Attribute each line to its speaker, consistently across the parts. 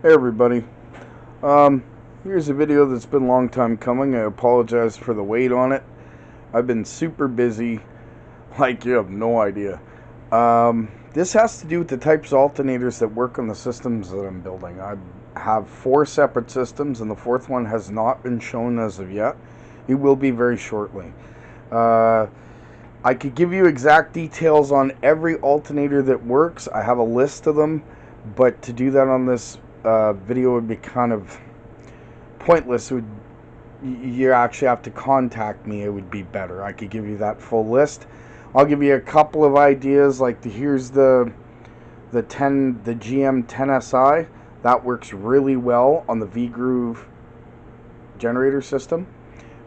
Speaker 1: Hey everybody. Here's a video that's been a long time coming. I apologize for the wait on it. I've been super busy, like you have no idea. This has to do with the types of alternators that work on the systems that I'm building. I have 4 separate systems, and the 4th one has not been shown as of yet. It will be very shortly. I could give you exact details on every alternator that works. I have a list of them, but to do that on this video would be kind of pointless. You actually have to contact me. It would be better. I could give you that full list. I'll give you a couple of ideas, like here's the GM 10SI. That works really well on the V-Groove generator system.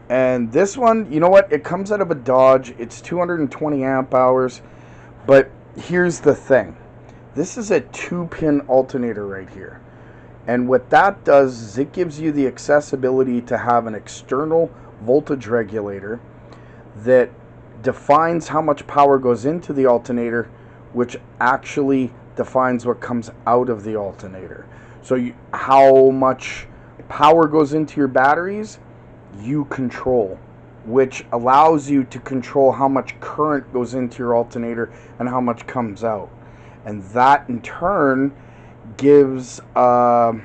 Speaker 1: And this one, you know what? It comes out of a Dodge. It's 220 amp hours. But here's the thing. This is a 2-pin alternator right here. And what that does is it gives you the accessibility to have an external voltage regulator that defines how much power goes into the alternator, which actually defines what comes out of the alternator. So how much power goes into your batteries, you control, which allows you to control how much current goes into your alternator and how much comes out. And that in turn gives more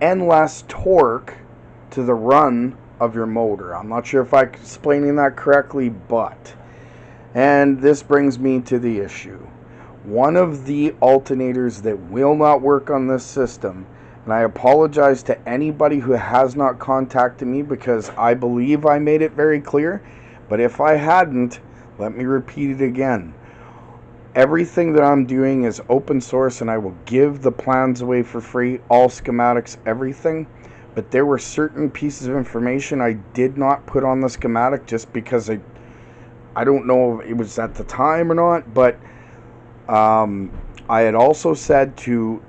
Speaker 1: and less torque to the run of your motor. I'm not sure if I'm explaining that correctly, but, and this brings me to the issue. One of the alternators that will not work on this system, and I apologize to anybody who has not contacted me because I believe I made it very clear, but if I hadn't, let me repeat it again. Everything that I'm doing is open source, and I will give the plans away for free, all schematics, everything. But there were certain pieces of information I did not put on the schematic just because I don't know if it was at the time or not, but I had also said to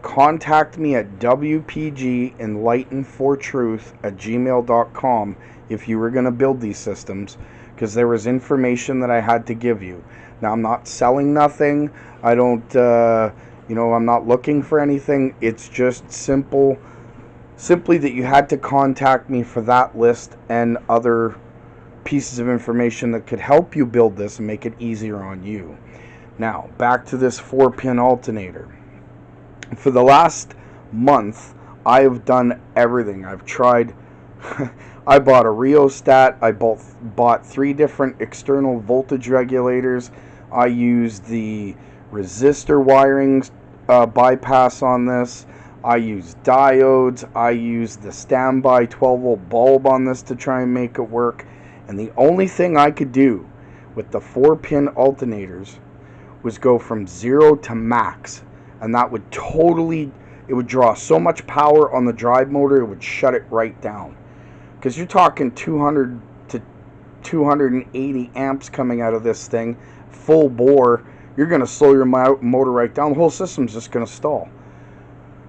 Speaker 1: contact me at wpgenlightenfortruth@gmail.com if you were going to build these systems, because there was information that I had to give you. Now, I'm not selling nothing. I don't, I'm not looking for anything. It's just simply that you had to contact me for that list and other pieces of information that could help you build this and make it easier on you. Now, back to this 4-pin alternator. For the last month, I have done everything. I've tried. I bought a rheostat. I bought 3 different external voltage regulators. I used the resistor wiring bypass on this. I used diodes. I used the standby 12-volt bulb on this to try and make it work. And the only thing I could do with the 4-pin alternators was go from 0 to max. And that would it would draw so much power on the drive motor, it would shut it right down. Because you're talking 200 to 280 amps coming out of this thing, full bore. You're going to slow your motor right down. The whole system's just going to stall.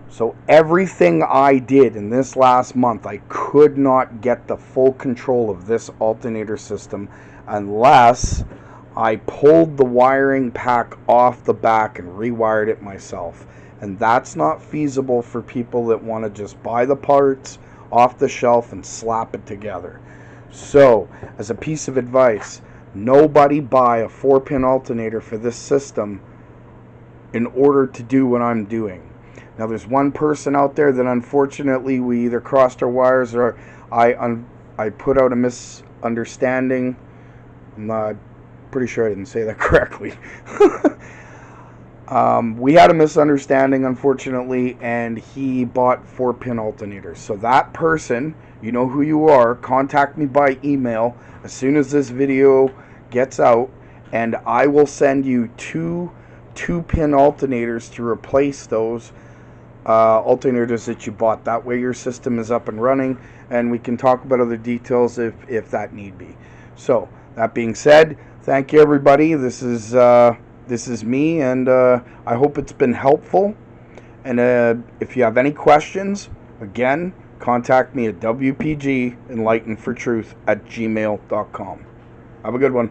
Speaker 1: So everything I did in this last month, I could not get the full control of this alternator system unless I pulled the wiring pack off the back and rewired it myself. And that's not feasible for people that want to just buy the parts off the shelf and slap it together. So, as a piece of advice, nobody buy a 4-pin alternator for this system in order to do what I'm doing. Now, there's one person out there that unfortunately we either crossed our wires or I put out a misunderstanding. I'm not pretty sure I didn't say that correctly. We had a misunderstanding, unfortunately, and he bought 4-pin alternators. So that person, you know who you are, contact me by email as soon as this video gets out, and I will send you 2-pin alternators to replace those alternators that you bought. That way your system is up and running, and we can talk about other details if that need be. So, that being said, thank you everybody. This is me, and I hope it's been helpful. And if you have any questions, again, contact me at wpgenlightenfortruth@gmail.com. Have a good one.